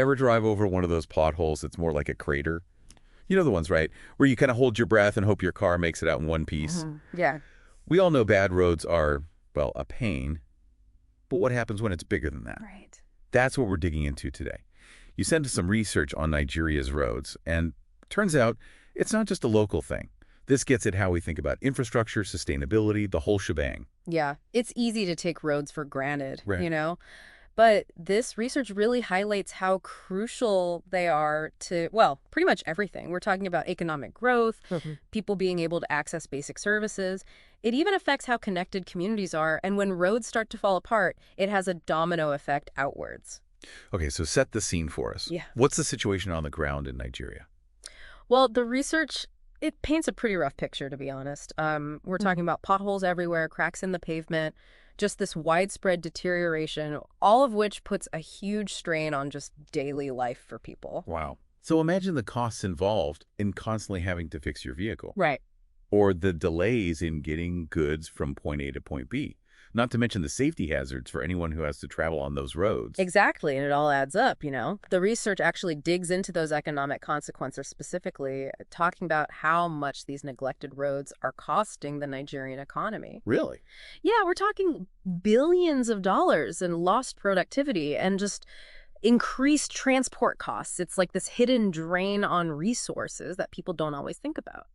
Ever drive over one of those potholes that's more like a crater? You know the ones, right? Where you kind of hold your breath and hope your car makes it out in one piece. Yeah. We all know bad roads are, well, a pain. But what happens when it's bigger than that? Right. That's what we're digging into today. You sent us some research on Nigeria's roads, and turns out it's not just a local thing. This gets at how we think about infrastructure, sustainability, the whole shebang. Yeah. It's easy to take roads for granted, Right. But this research really highlights how crucial they are to, well, pretty much everything. We're talking about economic growth, people being able to access basic services. It even affects how connected communities are. And when roads start to fall apart, it has a domino effect outwards. Okay, so set the scene for us. Yeah. What's the situation on the ground in Nigeria? Well, the research, it paints a pretty rough picture, to be honest. We're talking about potholes everywhere, cracks in the pavement, just this widespread deterioration, all of which puts a huge strain on just daily life for people. Wow. So imagine the costs involved in constantly having to fix your vehicle, Right. or the delays in getting goods from point A to point B, not to mention the safety hazards for anyone who has to travel on those roads. Exactly, and it all adds up. The research actually digs into those economic consequences specifically, talking about how much these neglected roads are costing the Nigerian economy. Really? Yeah, we're talking billions of dollars in lost productivity and just increased transport costs. It's like this hidden drain on resources that people don't always think about.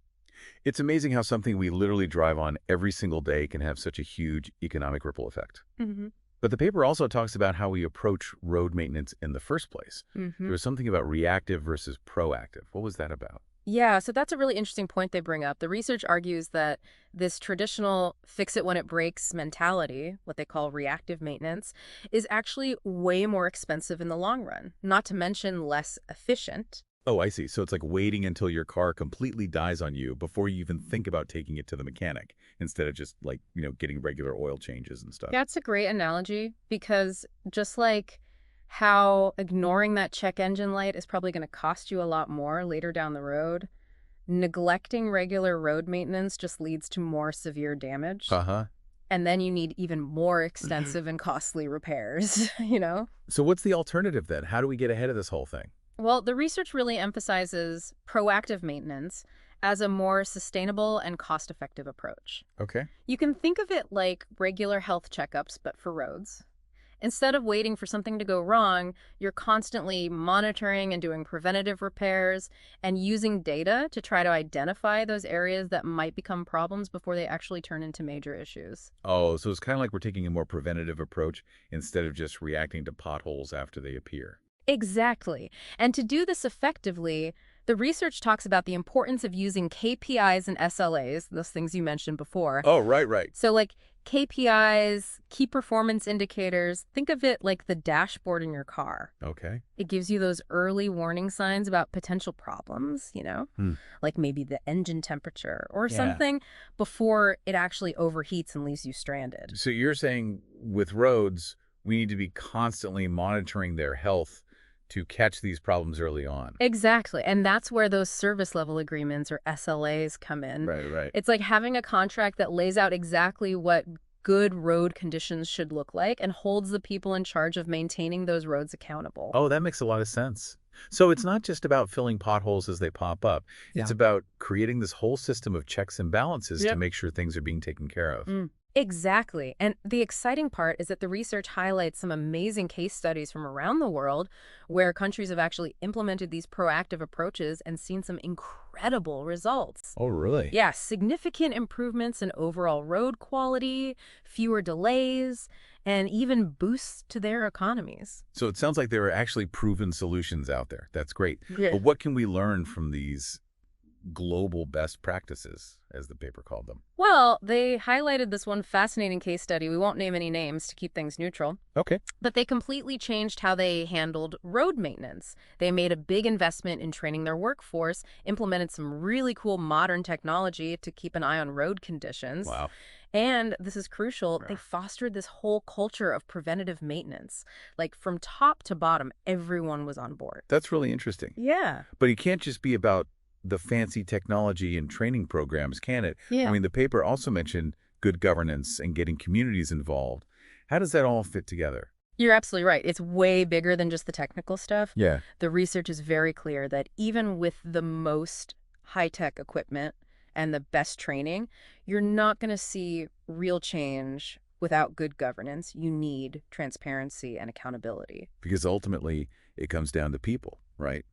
It's amazing how something we literally drive on every single day can have such a huge economic ripple effect. Mm-hmm. But the paper also talks about how we approach road maintenance in the first place. There was something about reactive versus proactive. What was that about? Yeah, so that's a really interesting point they bring up. The research argues that this traditional fix it when it breaks mentality, what they call reactive maintenance, is actually way more expensive in the long run, not to mention less efficient. Oh, I see. So it's like waiting until your car completely dies on you before you even think about taking it to the mechanic, instead of just like, getting regular oil changes and stuff. That's a great analogy because just like how ignoring that check engine light is probably going to cost you a lot more later down the road, neglecting regular road maintenance just leads to more severe damage. Uh-huh. And then you need even more extensive and costly repairs. So what's the alternative then? How do we get ahead of this whole thing? Well, the research really emphasizes proactive maintenance as a more sustainable and cost-effective approach. Okay. You can think of it like regular health checkups, but for roads. Instead of waiting for something to go wrong, you're constantly monitoring and doing preventative repairs and using data to try to identify those areas that might become problems before they actually turn into major issues. Oh, so it's kind of like we're taking a more preventative approach instead of just reacting to potholes after they appear. Exactly. And to do this effectively, the research talks about the importance of using KPIs and SLAs, those things you mentioned before. Oh, right. So like KPIs, key performance indicators, think of it like the dashboard in your car. Okay. It gives you those early warning signs about potential problems, like maybe the engine temperature or Yeah. something before it actually overheats and leaves you stranded. So you're saying with roads, we need to be constantly monitoring their health to catch these problems early on. Exactly. And that's where those service level agreements or SLAs come in. Right. It's like having a contract that lays out exactly what good road conditions should look like and holds the people in charge of maintaining those roads accountable. Oh, that makes a lot of sense. So it's not just about filling potholes as they pop up. It's Yeah. about creating this whole system of checks and balances to Yep. make sure things are being taken care of. Exactly. And the exciting part is that the research highlights some amazing case studies from around the world where countries have actually implemented these proactive approaches and seen some incredible results. Oh, really? Yeah, significant improvements in overall road quality, fewer delays, and even boosts to their economies. So it sounds like there are actually proven solutions out there. That's great. Yeah. But what can we learn from these global best practices, as the paper called them? Well, they highlighted this one fascinating case study. We won't name any names to keep things neutral. Okay. But they completely changed how they handled road maintenance. They made a big investment in training their workforce, implemented some really cool modern technology to keep an eye on road conditions. Wow. And this is crucial, they fostered this whole culture of preventative maintenance. Like from top to bottom, everyone was on board. That's really interesting. Yeah. But it can't just be about the fancy technology and training programs, can it? Yeah. I mean, the paper also mentioned good governance and getting communities involved. How does that all fit together? You're absolutely right. It's way bigger than just the technical stuff. Yeah. The research is very clear that even with the most high-tech equipment and the best training, you're not going to see real change without good governance. You need transparency and accountability. Because ultimately, it comes down to people, right?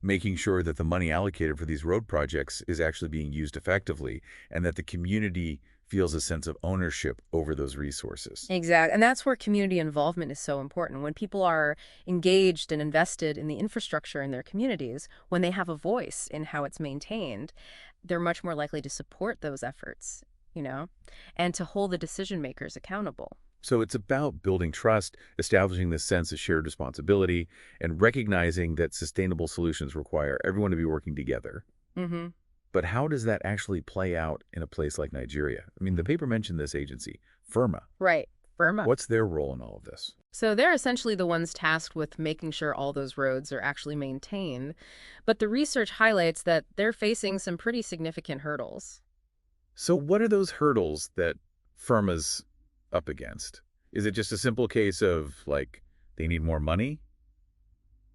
Making sure that the money allocated for these road projects is actually being used effectively and that the community feels a sense of ownership over those resources. Exactly. And that's where community involvement is so important. When people are engaged and invested in the infrastructure in their communities, when they have a voice in how it's maintained, they're much more likely to support those efforts, you know, and to hold the decision makers accountable. So it's about building trust, establishing this sense of shared responsibility, and recognizing that sustainable solutions require everyone to be working together. Mm-hmm. But how does that actually play out in a place like Nigeria? I mean, the paper mentioned this agency, FIRMA. Right. Burma. What's their role in all of this? So they're essentially the ones tasked with making sure all those roads are actually maintained. But the research highlights that they're facing some pretty significant hurdles. So what are those hurdles that FIRMA's up against? Is it just a simple case of, like, they need more money?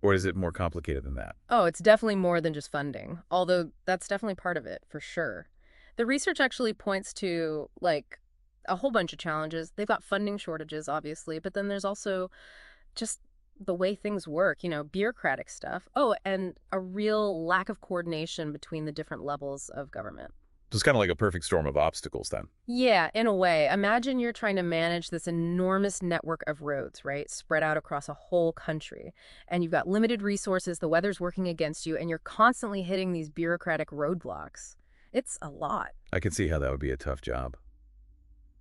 Or is it more complicated than that? Oh, it's definitely more than just funding, although that's definitely part of it, for sure. The research actually points to, like, a whole bunch of challenges. They've got funding shortages, obviously, but then there's also just the way things work, bureaucratic stuff. Oh, and a real lack of coordination between the different levels of government. So it's kind of like a perfect storm of obstacles then. Yeah, in a way. Imagine you're trying to manage this enormous network of roads, right? Spread out across a whole country. And you've got limited resources, the weather's working against you, and you're constantly hitting these bureaucratic roadblocks. It's a lot. I can see how that would be a tough job.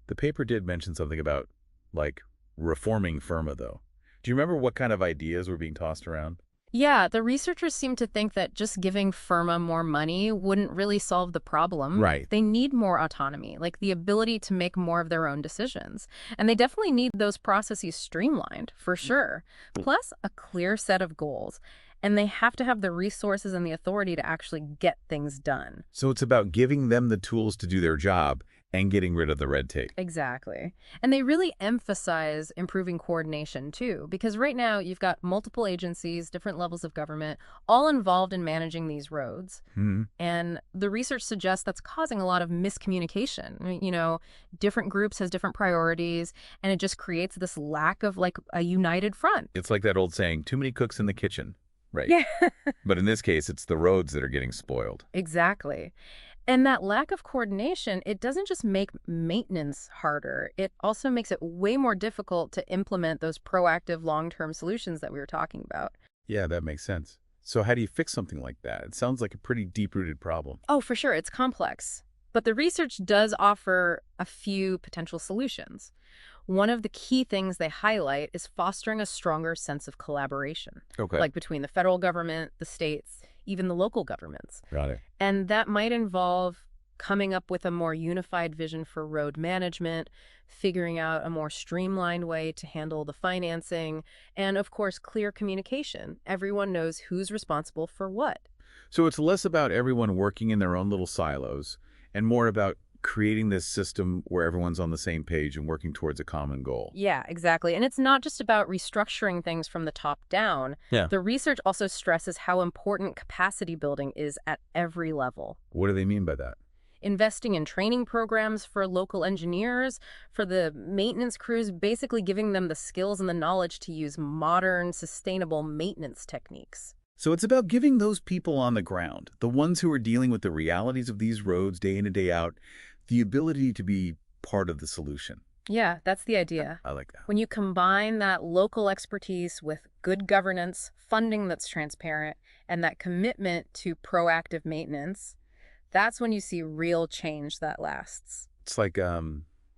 The paper did mention something about, like, reforming FIRMA, though. Do you remember what kind of ideas were being tossed around? Yeah, the researchers seem to think that just giving FIRMA more money wouldn't really solve the problem. Right. They need more autonomy, like the ability to make more of their own decisions. And they definitely need those processes streamlined, for sure. Plus, a clear set of goals. And they have to have the resources and the authority to actually get things done. So it's about giving them the tools to do their job and getting rid of the red tape. Exactly. And they really emphasize improving coordination too, because right now you've got multiple agencies, different levels of government, all involved in managing these roads. Hmm. And the research suggests that's causing a lot of miscommunication. I mean, different groups has different priorities, and it just creates this lack of like a united front. It's like that old saying, too many cooks in the kitchen. Right. Yeah, But in this case, it's the roads that are getting spoiled. exactly. And that lack of coordination, it doesn't just make maintenance harder. It also makes it way more difficult to implement those proactive long-term solutions that we were talking about. Yeah, that makes sense. So how do you fix something like that? It sounds like a pretty deep-rooted problem. Oh, for sure, it's complex. But the research does offer a few potential solutions. One of the key things they highlight is fostering a stronger sense of collaboration, Okay. like between the federal government, the states, even the local governments. Got it. And that might involve coming up with a more unified vision for road management, figuring out a more streamlined way to handle the financing, and of course, clear communication. Everyone knows who's responsible for what. So it's less about everyone working in their own little silos and more about creating this system where everyone's on the same page and working towards a common goal. Yeah, exactly. And it's not just about restructuring things from the top down. Yeah. The research also stresses how important capacity building is at every level. What do they mean by that? Investing in training programs for local engineers, for the maintenance crews, basically giving them the skills and the knowledge to use modern, sustainable maintenance techniques. So it's about giving those people on the ground, the ones who are dealing with the realities of these roads day in and day out, the ability to be part of the solution. Yeah, that's the idea. I like that. When you combine that local expertise with good governance, funding that's transparent, and that commitment to proactive maintenance, that's when you see real change that lasts. It's like,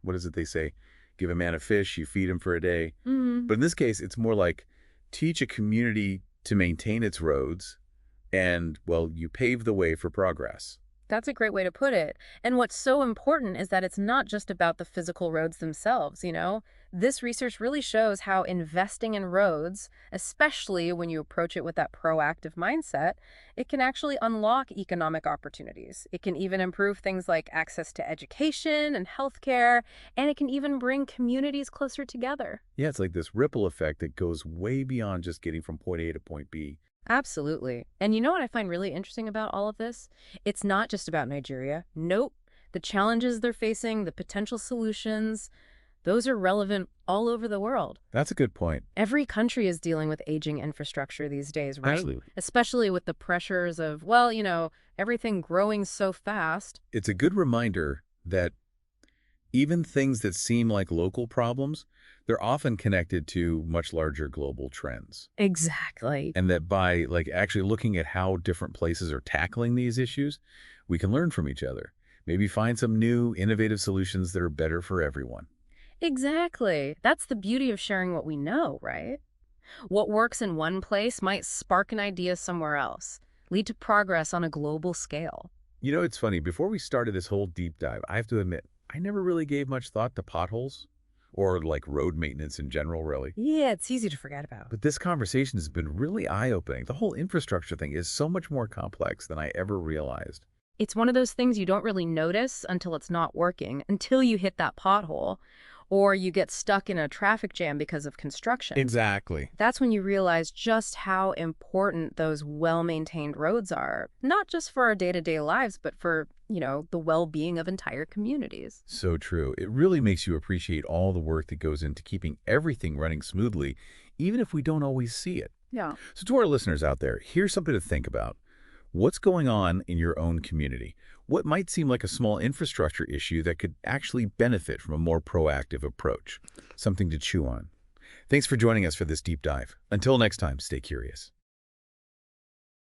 what is it they say? Give a man a fish, you feed him for a day. Mm-hmm. But in this case, it's more like teach a community to maintain its roads and, well, you pave the way for progress. That's a great way to put it. And what's so important is that it's not just about the physical roads themselves, you know? This research really shows how investing in roads, especially when you approach it with that proactive mindset, it can actually unlock economic opportunities. It can even improve things like access to education and healthcare, and it can even bring communities closer together. Yeah, it's like this ripple effect that goes way beyond just getting from point A to point B. Absolutely. And you know what I find really interesting about all of this? It's not just about Nigeria. Nope. The challenges they're facing, the potential solutions, those are relevant all over the world. That's a good point. Every country is dealing with aging infrastructure these days, right? Absolutely. Especially with the pressures of, well, everything growing so fast. It's a good reminder that even things that seem like local problems, they're often connected to much larger global trends. Exactly. And that by actually looking at how different places are tackling these issues, we can learn from each other. Maybe find some new innovative solutions that are better for everyone. Exactly. That's the beauty of sharing what we know, right? What works in one place might spark an idea somewhere else, lead to progress on a global scale. You know, it's funny. Before we started this whole deep dive, I have to admit, I never really gave much thought to potholes or road maintenance in general, really. Yeah, it's easy to forget about. But this conversation has been really eye-opening. The whole infrastructure thing is so much more complex than I ever realized. It's one of those things you don't really notice until it's not working, until you hit that pothole, or you get stuck in a traffic jam because of construction. Exactly. That's when you realize just how important those well-maintained roads are, not just for our day-to-day lives, but for, the well-being of entire communities. So true. It really makes you appreciate all the work that goes into keeping everything running smoothly, even if we don't always see it. Yeah. So to our listeners out there, here's something to think about. What's going on in your own community? What might seem like a small infrastructure issue that could actually benefit from a more proactive approach? Something to chew on. Thanks for joining us for this deep dive. Until next time, stay curious.